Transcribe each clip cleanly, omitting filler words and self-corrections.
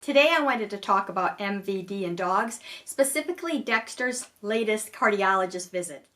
Today I wanted to talk about MVD in dogs, specifically Dexter's latest cardiologist visit.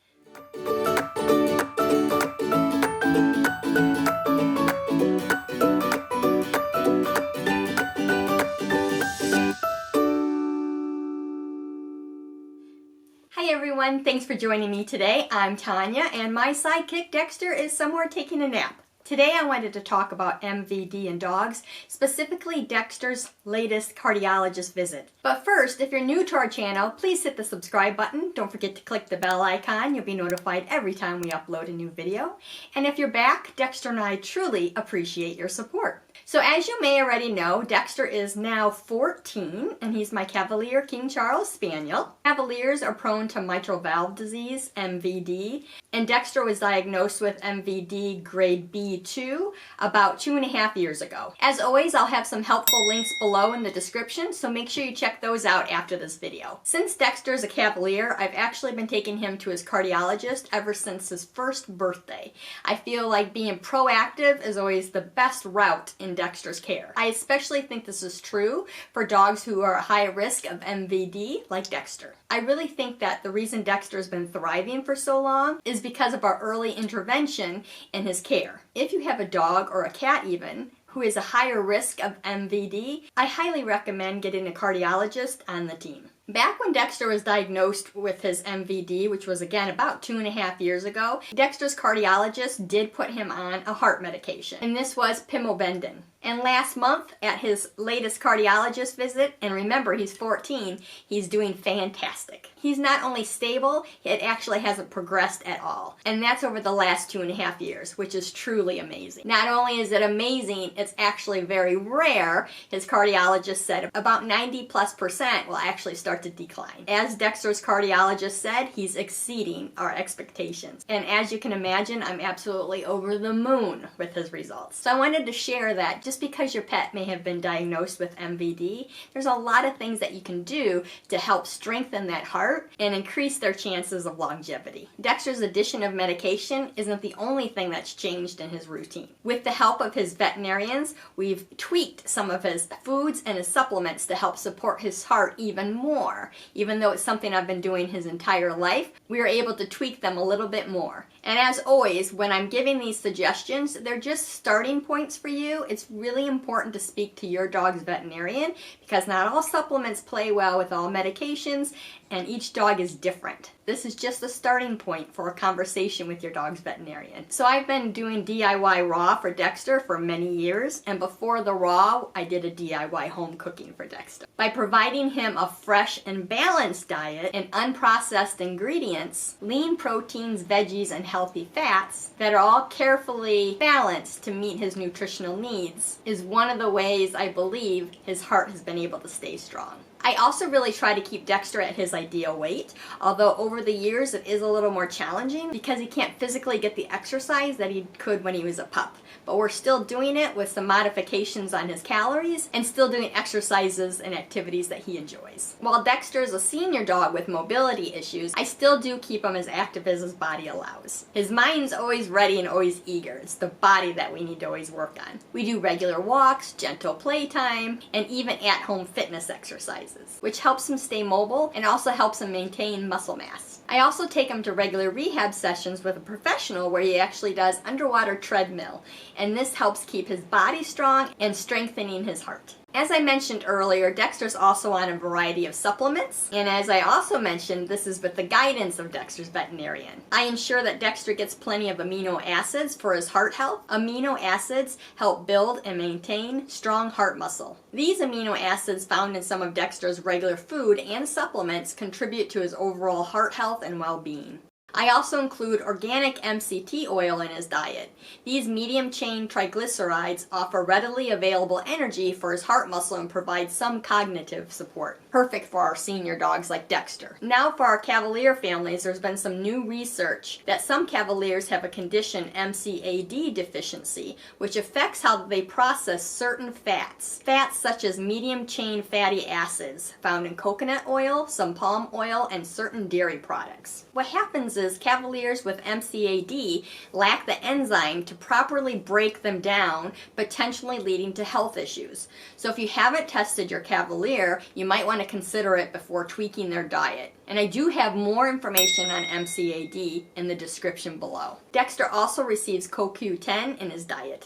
Hi everyone, thanks for joining me today. I'm Tanya and my sidekick Dexter is somewhere taking a nap. Today I wanted to talk about MVD in dogs, specifically Dexter's latest cardiologist visit. But first, if you're new to our channel, please hit the subscribe button. Don't forget to click the bell icon. You'll be notified every time we upload a new video. And if you're back, Dexter and I truly appreciate your support. So as you may already know, Dexter is now 14 and he's my Cavalier King Charles Spaniel. Cavaliers are prone to mitral valve disease, MVD, and Dexter was diagnosed with MVD grade B2 about 2.5 years ago. As always, I'll have some helpful links below in the description, so make sure you check those out after this video. Since Dexter's a Cavalier, I've actually been taking him to his cardiologist ever since his first birthday. I feel like being proactive is always the best route in Dexter's care. I especially think this is true for dogs who are at high risk of MVD, like Dexter. I really think that the reason Dexter's been thriving for so long is because of our early intervention in his care. If you have a dog or a cat even who is a higher risk of MVD, I highly recommend getting a cardiologist on the team. Back when Dexter was diagnosed with his MVD, which was again about 2.5 years ago, Dexter's cardiologist did put him on a heart medication, and this was pimobendan. And last month at his latest cardiologist visit, and remember he's 14, he's doing fantastic. He's not only stable, it actually hasn't progressed at all. And that's over the last 2.5 years, which is truly amazing. Not only is it amazing, it's actually very rare. His cardiologist said about 90+% will actually start to decline. As Dexter's cardiologist said, he's exceeding our expectations. And as you can imagine, I'm absolutely over the moon with his results. So I wanted to share that just because your pet may have been diagnosed with MVD, there's a lot of things that you can do to help strengthen that heart and increase their chances of longevity. Dexter's addition of medication isn't the only thing that's changed in his routine. With the help of his veterinarians, we've tweaked some of his foods and his supplements to help support his heart even more. Even though it's something I've been doing his entire life, we are able to tweak them a little bit more. And as always, when I'm giving these suggestions, they're just starting points for you. It's really important to speak to your dog's veterinarian because not all supplements play well with all medications, and each dog is different. This is just a starting point for a conversation with your dog's veterinarian. So I've been doing DIY raw for Dexter for many years, and before the raw, I did a DIY home cooking for Dexter. By providing him a fresh and balanced diet and unprocessed ingredients, lean proteins, veggies, and healthy fats that are all carefully balanced to meet his nutritional needs is one of the ways I believe his heart has been able to stay strong. I also really try to keep Dexter at his ideal weight, although over the years it is a little more challenging because he can't physically get the exercise that he could when he was a pup. But we're still doing it with some modifications on his calories and still doing exercises and activities that he enjoys. While Dexter is a senior dog with mobility issues, I still do keep him as active as his body allows. His mind's always ready and always eager. It's the body that we need to always work on. We do regular walks, gentle playtime, and even at-home fitness exercises, which helps him stay mobile and also helps him maintain muscle mass. I also take him to regular rehab sessions with a professional where he actually does underwater treadmill, and this helps keep his body strong and strengthening his heart. As I mentioned earlier, Dexter's also on a variety of supplements, and as I also mentioned, this is with the guidance of Dexter's veterinarian. I ensure that Dexter gets plenty of amino acids for his heart health. Amino acids help build and maintain strong heart muscle. These amino acids found in some of Dexter's regular food and supplements contribute to his overall heart health and well-being. I also include organic MCT oil in his diet. These medium-chain triglycerides offer readily available energy for his heart muscle and provide some cognitive support. Perfect for our senior dogs like Dexter. Now for our Cavalier families, there's been some new research that some Cavaliers have a condition, MCAD deficiency, which affects how they process certain fats. Fats such as medium-chain fatty acids found in coconut oil, some palm oil, and certain dairy products. What happens is is Cavaliers with MCAD lack the enzyme to properly break them down, potentially leading to health issues. So if you haven't tested your Cavalier, you might want to consider it before tweaking their diet. And I do have more information on MCAD in the description below. Dexter also receives CoQ10 in his diet.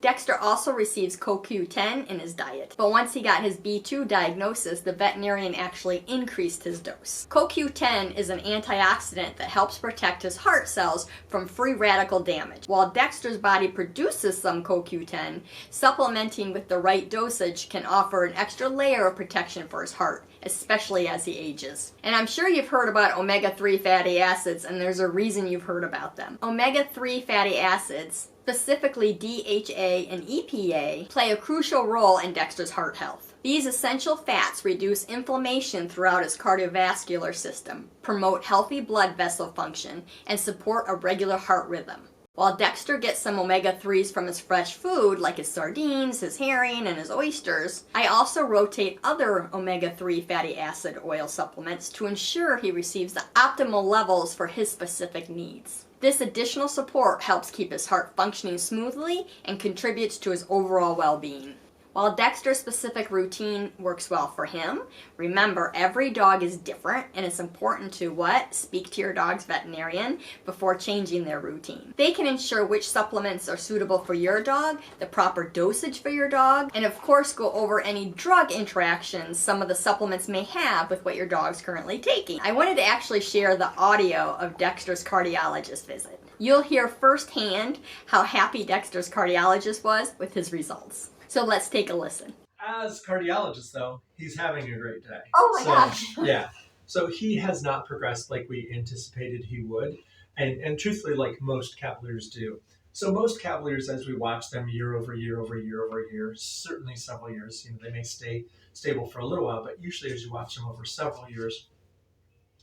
But once he got his B2 diagnosis, the veterinarian actually increased his dose. CoQ10 is an antioxidant that helps protect his heart cells from free radical damage. While Dexter's body produces some CoQ10, supplementing with the right dosage can offer an extra layer of protection for his heart, especially as he ages. And I'm sure you've heard about omega-3 fatty acids, and there's a reason you've heard about them. Omega-3 fatty acids, specifically DHA and EPA, play a crucial role in Dexter's heart health. These essential fats reduce inflammation throughout his cardiovascular system, promote healthy blood vessel function, and support a regular heart rhythm. While Dexter gets some omega-3s from his fresh food, like his sardines, his herring, and his oysters, I also rotate other omega-3 fatty acid oil supplements to ensure he receives the optimal levels for his specific needs. This additional support helps keep his heart functioning smoothly and contributes to his overall well-being. While Dexter's specific routine works well for him, remember every dog is different and it's important to what? Speak to your dog's veterinarian before changing their routine. They can ensure which supplements are suitable for your dog, the proper dosage for your dog, and of course go over any drug interactions some of the supplements may have with what your dog's currently taking. I wanted to actually share the audio of Dexter's cardiologist visit. You'll hear firsthand how happy Dexter's cardiologist was with his results. So let's take a listen. As cardiologist, though, he's having a great day. Oh my gosh. Yeah. So he has not progressed like we anticipated he would. And truthfully, like most Cavaliers do. So most Cavaliers, as we watch them year over year over year over year, certainly several years, they may stay stable for a little while, but usually as you watch them over several years,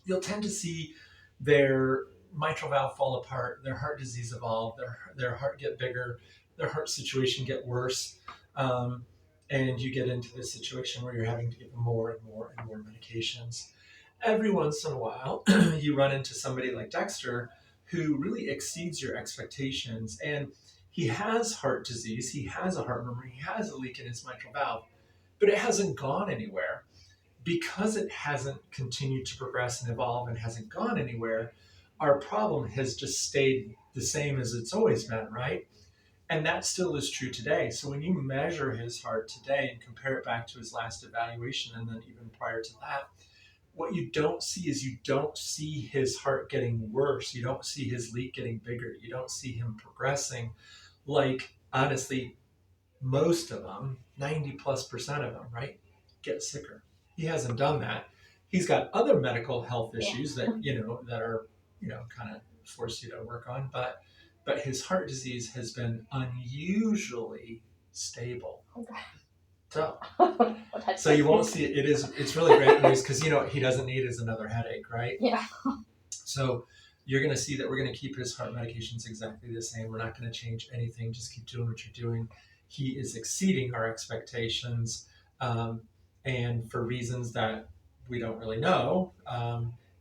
you'll tend to see their mitral valve fall apart, their heart disease evolve, their heart get bigger, their heart situation get worse. And you get into this situation where you're having to give them more and more and more medications. Every once in a while, you run into somebody like Dexter who really exceeds your expectations. And he has heart disease, he has a heart murmur, he has a leak in his mitral valve, but it hasn't gone anywhere. Because it hasn't continued to progress and evolve and hasn't gone anywhere, our problem has just stayed the same as it's always been, right? And that still is true today. So when you measure his heart today and compare it back to his last evaluation and then even prior to that, what you don't see is you don't see his heart getting worse. You don't see his leak getting bigger. You don't see him progressing like, honestly, most of them, 90+% of them, right, get sicker. He hasn't done that. He's got other medical health issues that are, kind of force you to work on, but his heart disease has been unusually stable. So you won't see it. It's really great news because he doesn't need is another headache, right? Yeah. So you're going to see that we're going to keep his heart medications exactly the same. We're not going to change anything. Just keep doing what you're doing. He is exceeding our expectations, and for reasons that we don't really know,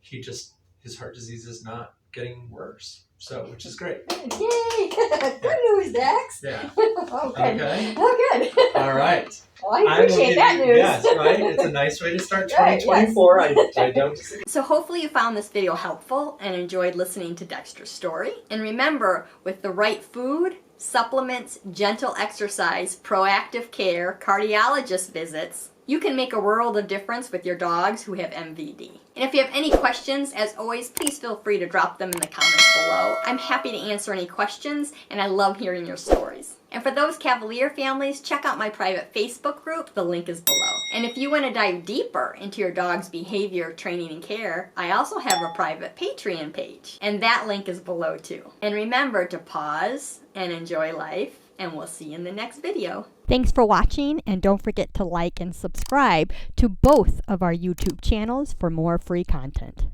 his heart disease is not getting worse. So, which is great. Yay! Good news, Dex. Yeah. Oh, good. Okay. Oh, good. All right. Well, I appreciate that news. Yes, right? It's a nice way to start 2024. Yes. I don't. So hopefully you found this video helpful and enjoyed listening to Dexter's story. And remember, with the right food, supplements, gentle exercise, proactive care, cardiologist visits, you can make a world of difference with your dogs who have MVD. And if you have any questions, as always, please feel free to drop them in the comments below. I'm happy to answer any questions, and I love hearing your stories. And for those Cavalier families, check out my private Facebook group. The link is below. And if you want to dive deeper into your dog's behavior, training, and care, I also have a private Patreon page. And that link is below too. And remember to pause and enjoy life, and we'll see you in the next video. Thanks for watching, and don't forget to like and subscribe to both of our YouTube channels for more free content.